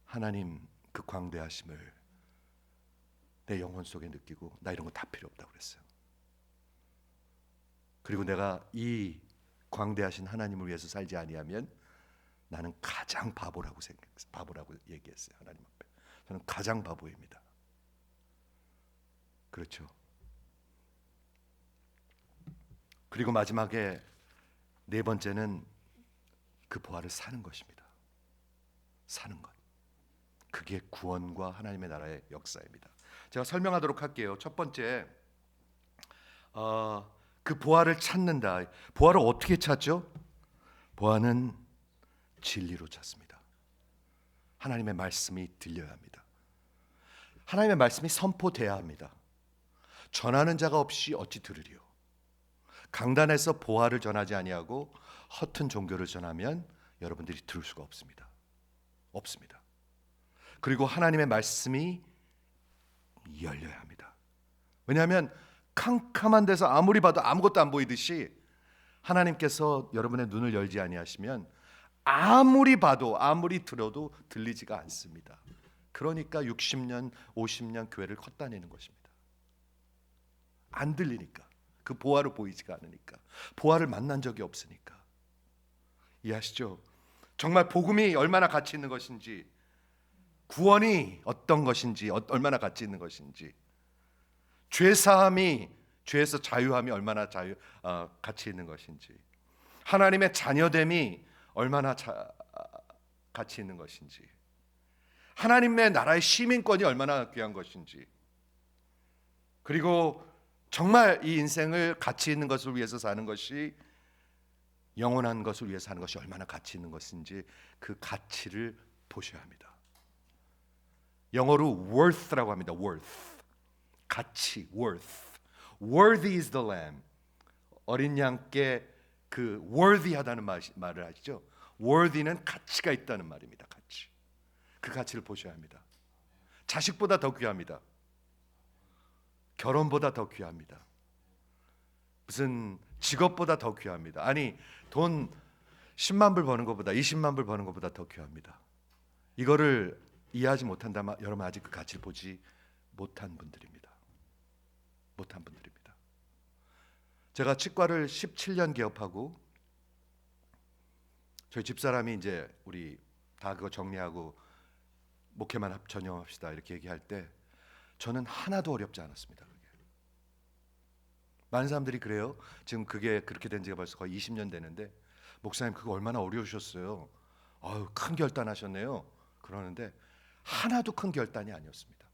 하나님 그 광대하심을 내 영혼 속에 느끼고 나 이런 거 다 필요 없다고 그랬어요. 그리고 내가 이 광대하신 하나님을 위해서 살지 아니하면 나는 가장 바보라고 얘기했어요. 하나님 앞에 저는 가장 바보입니다. 그렇죠. 그리고 마지막에 네 번째는 그 보화를 사는 것입니다. 사는 것. 그게 구원과 하나님의 나라의 역사입니다. 제가 설명하도록 할게요. 첫 번째, 그 보화를 찾는다. 보화를 어떻게 찾죠? 보화는 진리로 찾습니다. 하나님의 말씀이 들려야 합니다. 하나님의 말씀이 선포돼야 합니다. 전하는 자가 없이 어찌 들으리요? 강단에서 보화를 전하지 아니하고 허튼 종교를 전하면 여러분들이 들을 수가 없습니다. 없습니다. 그리고 하나님의 말씀이 열려야 합니다. 왜냐하면 캄캄한 데서 아무리 봐도 아무것도 안 보이듯이 하나님께서 여러분의 눈을 열지 아니하시면 아무리 봐도 아무리 들어도 들리지가 않습니다. 그러니까 60년, 50년 교회를 헛다니는 것입니다. 안 들리니까. 그 보화로 보이지가 않으니까. 보화를 만난 적이 없으니까. 이해하시죠? 정말 복음이 얼마나 가치 있는 것인지, 구원이 어떤 것인지, 얼마나 가치 있는 것인지, 죄사함이, 죄에서 자유함이 얼마나 가치 있는 것인지, 하나님의 자녀됨이 얼마나 가치 있는 것인지, 하나님의 나라의 시민권이 얼마나 귀한 것인지, 그리고 정말 이 인생을 가치 있는 것을 위해서 사는 것이, 영원한 것을 위해서 사는 것이 얼마나 가치 있는 것인지 그 가치를 보셔야 합니다. 영어로 worth라고 합니다. worth. 가치, worth. Worthy is the lamb. 어린 양께 그 worthy하다는 말을 하시죠. worthy는 가치가 있다는 말입니다. 가치. 그 가치를 보셔야 합니다. 자식보다 더 귀합니다. 결혼보다 더 귀합니다. 무슨 직업보다 더 귀합니다. 아니, 돈 10만 불 버는 것보다 20만 불 버는 것보다 더 귀합니다. 이거를 이해하지 못한다면 여러분 아직 그 가치를 보지 못한 분들입니다. 못한 분들입니다. 제가 치과를 17년 개업하고 저희 집사람이 이제 우리 다 그거 정리하고 목회만 전념합시다 이렇게 얘기할 때 저는 하나도 어렵지 않았습니다. 그게. 많은 사람들이 그래요. 지금 그게 그렇게 된 지가 벌써 거의 20년 되는데 목사님 그거 얼마나 어려우셨어요. 아유, 큰 결단하셨네요. 그러는데 하나도 큰 결단이 아니었습니다.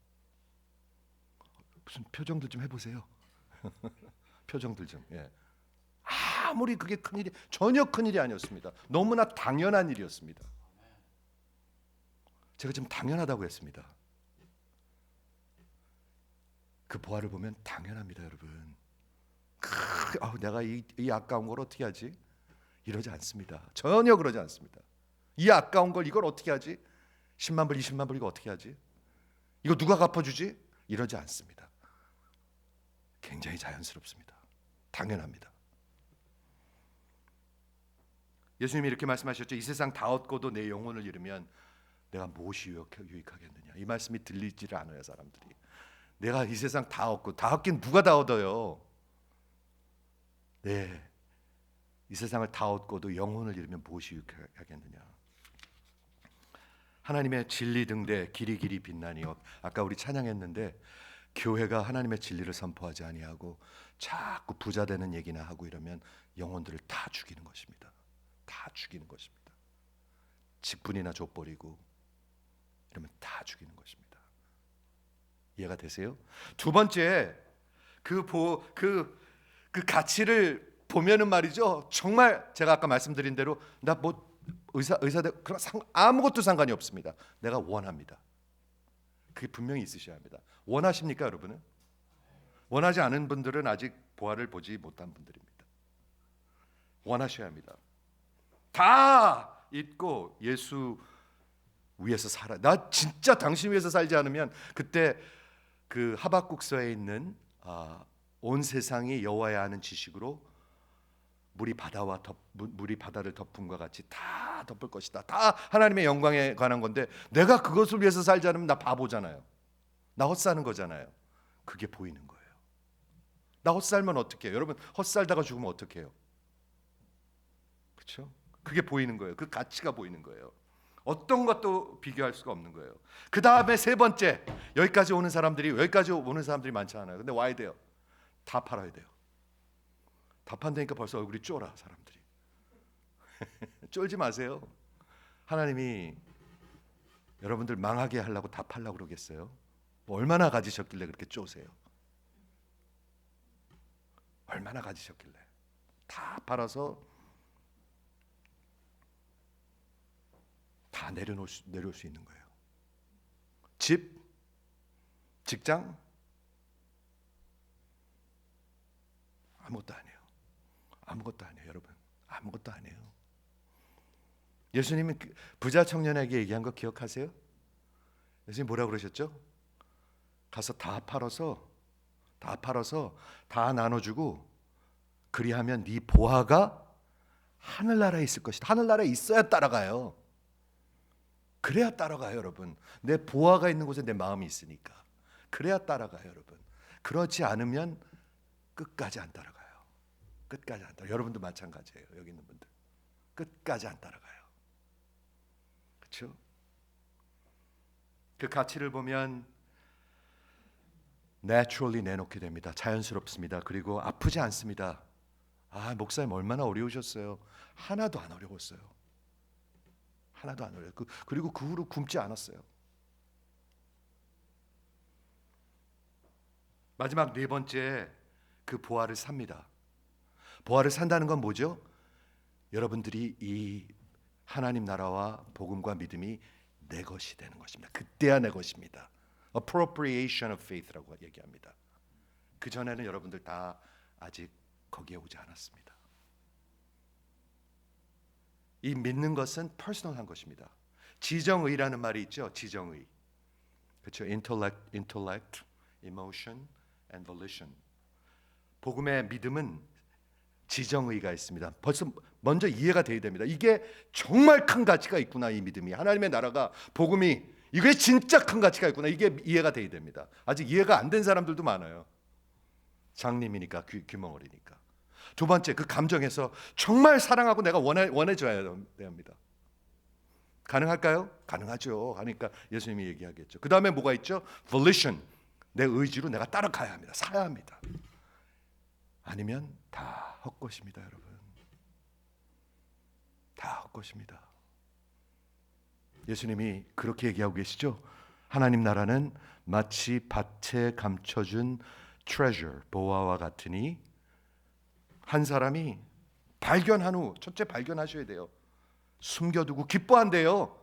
무슨 표정들 좀 해보세요. 표정들 좀. 예. 아무리 그게 큰일이 전혀 큰일이 아니었습니다. 너무나 당연한 일이었습니다. 제가 지금 당연하다고 했습니다. 그 보화를 보면 당연합니다, 여러분. 내가 이 아까운 걸 어떻게 하지? 이러지 않습니다. 전혀 그러지 않습니다. 이 아까운 걸 이걸 어떻게 하지? 10만 불, 20만 불 이거 어떻게 하지? 이거 누가 갚아주지? 이러지 않습니다. 굉장히 자연스럽습니다. 당연합니다. 예수님이 이렇게 말씀하셨죠. 이 세상 다 얻고도 내 영혼을 잃으면 내가 무엇이 유익하겠느냐. 이 말씀이 들리지를 않아요, 사람들이. 내가 이 세상 다 얻고, 다 얻긴 누가 다 얻어요? 네, 이 세상을 다 얻고도 영혼을 잃으면 무엇이 유익하겠느냐. 하나님의 진리 등대 길이 길이 빛나니요. 아까 우리 찬양했는데 교회가 하나님의 진리를 선포하지 아니하고 자꾸 부자 되는 얘기나 하고 이러면 영혼들을 다 죽이는 것입니다. 다 죽이는 것입니다. 직분이나 줘버리고 이러면 다 죽이는 것입니다. 이해가 되세요? 두 번째, 그 가치를 보면은 말이죠. 정말 제가 아까 말씀드린 대로 나 뭐 의사대 그런 아무것도 상관이 없습니다. 내가 원합니다. 그게 분명히 있으셔야 합니다. 원하십니까, 여러분은? 원하지 않은 분들은 아직 보화를 보지 못한 분들입니다. 원하셔야 합니다. 다 잊고 예수 위에서 살아. 나 진짜 당신 위해서 살지 않으면 그때 그 하박국서에 있는 온 세상이 여호와의 아는 지식으로 물이 바다를 덮음과 같이 다 덮을 것이다. 다 하나님의 영광에 관한 건데 내가 그것을 위해서 살지 않으면 나 바보잖아요. 나 헛사는 거잖아요. 그게 보이는 거예요. 나 헛살면 어떡해요? 여러분 헛살다가 죽으면 어떡해요? 그렇죠? 그게 보이는 거예요. 그 가치가 보이는 거예요. 어떤 것도 비교할 수가 없는 거예요. 그 다음에 세 번째, 여기까지 오는 사람들이 많지 않아요. 근데 와야 돼요. 다 팔아야 돼요. 다 판다니까 벌써 얼굴이 쫄아 사람들이. 쫄지 마세요. 하나님이 여러분들 망하게 하려고 다 팔려고 그러겠어요? 뭐 얼마나 가지셨길래 그렇게 쪼세요? 얼마나 가지셨길래 다 팔아서 다 내려올 수 있는 거예요. 집, 직장, 아무것도 아니에요. 아무것도 아니에요, 여러분. 아무것도 아니에요. 예수님은 부자 청년에게 얘기한 거 기억하세요? 예수님 뭐라고 그러셨죠? 가서 다 팔아서 다 나눠주고 그리하면 네 보화가 하늘나라에 있을 것이다. 하늘나라에 있어야 따라가요. 그래야 따라가요, 여러분. 내 보화가 있는 곳에 내 마음이 있으니까. 그래야 따라가요, 여러분. 그렇지 않으면 끝까지 안 따라가요. 끝까지 안 따라. 여러분도 마찬가지예요. 여기 있는 분들 끝까지 안 따라가요. 그렇죠? 그 가치를 보면 naturally 내놓게 됩니다. 자연스럽습니다. 그리고 아프지 않습니다. 목사님 얼마나 어려우셨어요? 하나도 안 어려웠어요. 하나도 안 어려워요. 그리고 그 후로 굶지 않았어요. 마지막 네 번째, 그 보화를 삽니다. 보화를 산다는 건 뭐죠? 여러분들이 이 하나님 나라와 복음과 믿음이 내 것이 되는 것입니다. 그때야 내 것입니다. Appropriation of faith라고 얘기합니다. 그 전에는 여러분들 다 아직 거기에 오지 않았습니다. 이 믿는 것은 퍼스널한 것입니다. 지정의라는 말이 있죠. 지정의. 그렇죠. intellect, emotion, and volition. 복음의 믿음은 지정의가 있습니다. 벌써 먼저 이해가 돼야 됩니다. 이게 정말 큰 가치가 있구나, 이 믿음이. 하나님의 나라가, 복음이 이게 진짜 큰 가치가 있구나. 이게 이해가 돼야 됩니다. 아직 이해가 안 된 사람들도 많아요. 장님이니까, 귀멍어리니까. 두 번째, 그 감정에서 정말 사랑하고 내가 원해줘야 합니다. 가능할까요? 가능하죠. 하니까 예수님이 얘기하겠죠. 그 다음에 뭐가 있죠? volition. 내 의지로 내가 따라가야 합니다. 사야 합니다. 아니면 다 헛것입니다, 여러분. 다 헛것입니다. 예수님이 그렇게 얘기하고 계시죠? 하나님 나라는 마치 밭에 감춰준 treasure, 보화와 같으니 한 사람이 발견한 후, 첫째 발견하셔야 돼요. 숨겨두고 기뻐한대요.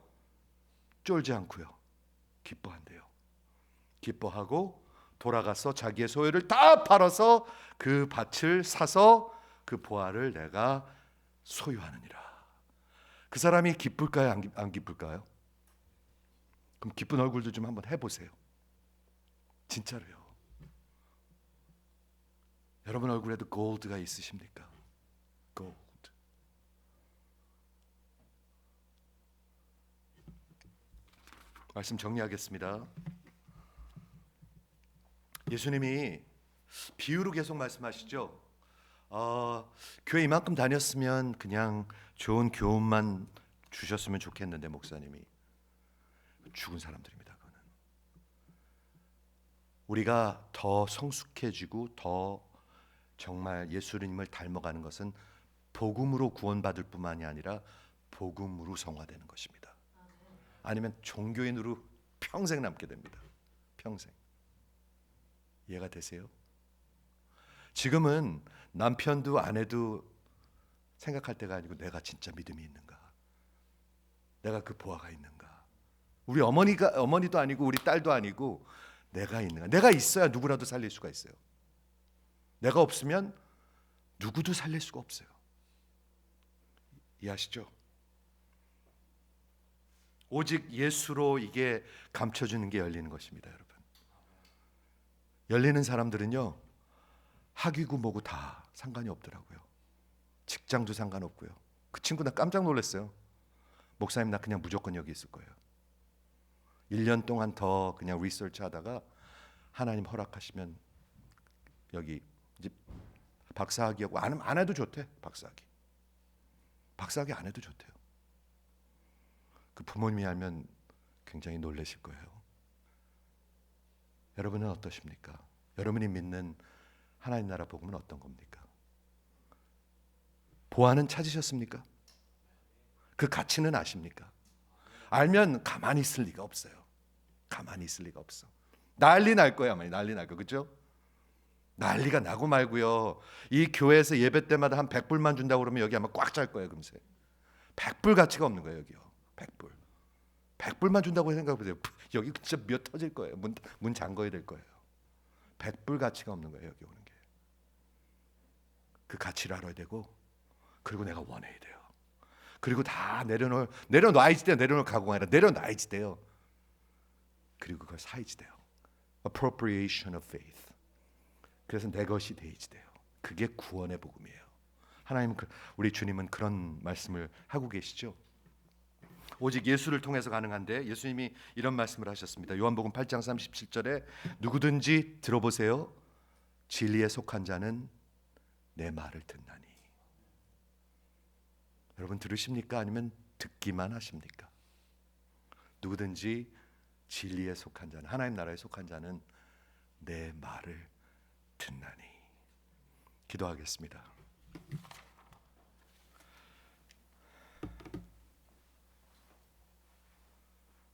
쫄지 않고요. 기뻐한대요. 기뻐하고 돌아가서 자기의 소유를 다 팔아서 그 밭을 사서 그 보화를 내가 소유하느니라. 그 사람이 기쁠까요? 안 기쁠까요? 그럼 기쁜 얼굴도 좀 한번 해보세요. 진짜로요. 여러분 얼굴에도 골드가 있으십니까? 골드. 말씀 정리하겠습니다. 예수님이 비유로 계속 말씀하시죠. 교회 이만큼 다녔으면 그냥 좋은 교훈만 주셨으면 좋겠는데 목사님이. 죽은 사람들입니다. 그거는. 우리가 더 성숙해지고 더 정말 예수님을 닮아가는 것은 복음으로 구원받을 뿐만이 아니라 복음으로 성화되는 것입니다. 아니면 종교인으로 평생 남게 됩니다. 평생. 이해가 되세요? 지금은 남편도 아내도 생각할 때가 아니고 내가 진짜 믿음이 있는가? 내가 그 보아가 있는가? 우리 어머니도 아니고 우리 딸도 아니고 내가 있는가? 내가 있어야 누구라도 살릴 수가 있어요. 내가 없으면 누구도 살릴 수가 없어요. 이해하시죠? 오직 예수로 이게 감춰주는 게 열리는 것입니다, 여러분. 열리는 사람들은요, 학위고 뭐고 다 상관이 없더라고요. 직장도 상관없고요. 그 친구 나 깜짝 놀랐어요. 목사님 나 그냥 무조건 여기 있을 거예요. 1년 동안 더 그냥 리서치 하다가 하나님 허락하시면 여기 이제 박사학위하고 안 해도 좋대. 박사학위 안 해도 좋대요. 그 부모님이 알면 굉장히 놀라실 거예요. 여러분은 어떠십니까? 여러분이 믿는 하나님 나라 복음은 어떤 겁니까? 보아는 찾으셨습니까? 그 가치는 아십니까? 알면 가만히 있을 리가 없어요. 가만히 있을 리가 없어. 난리 날 거야, 난리 날 거, 그렇죠? 난리가 나고 말고요. 이 교회에서 예배 때마다 한 100불만 준다고 그러면 여기 아마 꽉 찰 거예요, 금세. 100불 가치가 없는 거예요, 여기요. 100불. 100불만 준다고 생각해 보세요. 여기 진짜 몇 터질 거예요. 문 잠궈야 될 거예요. 100불 가치가 없는 거예요, 여기 오는 게. 그 가치를 알아야 되고, 그리고 내가 원해야 돼요. 그리고 다 내려놔야지 돼요. 내려놓을 각오가 아니라 내려놔야지 돼요. 그리고 그걸 사야지 돼요. Appropriation of faith. 그래서 내 것이 되야지 돼요. 그게 구원의 복음이에요. 하나님은 우리 주님은 그런 말씀을 하고 계시죠. 오직 예수를 통해서 가능한데 예수님이 이런 말씀을 하셨습니다. 요한복음 8장 37절에 누구든지 들어보세요. 진리에 속한 자는 내 말을 듣나니. 여러분 들으십니까? 아니면 듣기만 하십니까? 누구든지 진리에 속한 자는, 하나님 나라에 속한 자는 내 말을 듣나니. 기도하겠습니다.